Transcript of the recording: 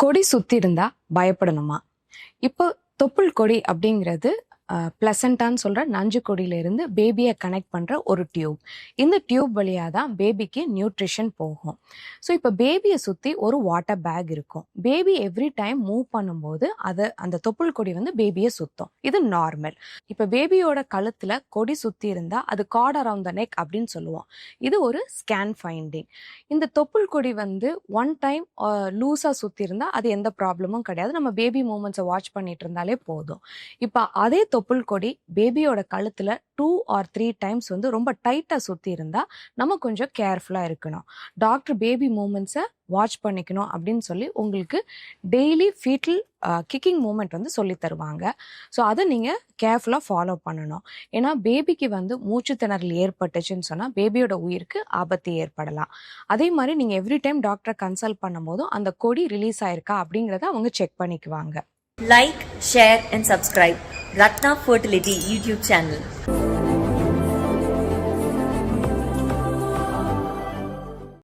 கொடி சுத்தி இருந்தா பயப்படணுமா? இப்போ தொப்புள் கொடி அப்படிங்கிறது பிளசண்டான்னு சொல்ற நஞ்சு கொடியில இருந்து பேபியை கனெக்ட் பண்ற ஒரு டியூப். இந்த டியூப் வழியா தான் பேபிக்கு நியூட்ரிஷன் போகும். ஸோ இப்போ பேபியை சுத்தி ஒரு வாட்டர் பேக் இருக்கும். பேபி எவ்ரி டைம் மூவ் பண்ணும்போது அந்த தொப்புள் கொடி வந்து பேபியை சுத்தும். இது நார்மல். இப்போ பேபியோட கழுத்துல கொடி சுத்தி இருந்தா அது கார்ட் அரவுண்ட் த நெக் அப்படின்னு சொல்லுவோம். இது ஒரு ஸ்கேன் ஃபைண்டிங். இந்த தொப்புள் கொடி வந்து ஒன் டைம் லூஸா சுத்தி இருந்தா அது எந்த ப்ராப்ளமும் கிடையாது. நம்ம பேபி மூமெண்ட்ஸை வாட்ச் பண்ணிட்டு இருந்தாலே போதும். இப்போ அதே தொப்புள் கொடி பேபியோட கழுத்துல 2 or 3 டைம்ஸ் வந்து ரொம்ப டைட்டா சுத்தி இருந்தா நம்ம கொஞ்சம் கேர்ஃபுல்லா இருக்கணும். டாக்டர் பேபி மூமெண்ட்ஸை வாட்ச் பண்ணிக்கணும் அப்படின்னு சொல்லி உங்களுக்கு டெய்லி ஃபீட்டல் கிக்கிங் மூமெண்ட் வந்து சொல்லி தருவாங்க. ஸோ அதை நீங்கள் கேர்ஃபுல்லாக ஃபாலோ பண்ணணும். ஏன்னா பேபிக்கு வந்து மூச்சு திணறல் ஏற்பட்டுச்சுன்னு சொன்னால் பேபியோட உயிருக்கு ஆபத்து ஏற்படலாம். அதே மாதிரி நீங்கள் எவ்ரி டைம் டாக்டரை கன்சல்ட் பண்ணும்போதும் அந்த கொடி ரிலீஸ் ஆயிருக்கா அப்படிங்கிறத அவங்க செக் பண்ணிக்குவாங்க. Like, share and subscribe Ratna Fertility YouTube channel.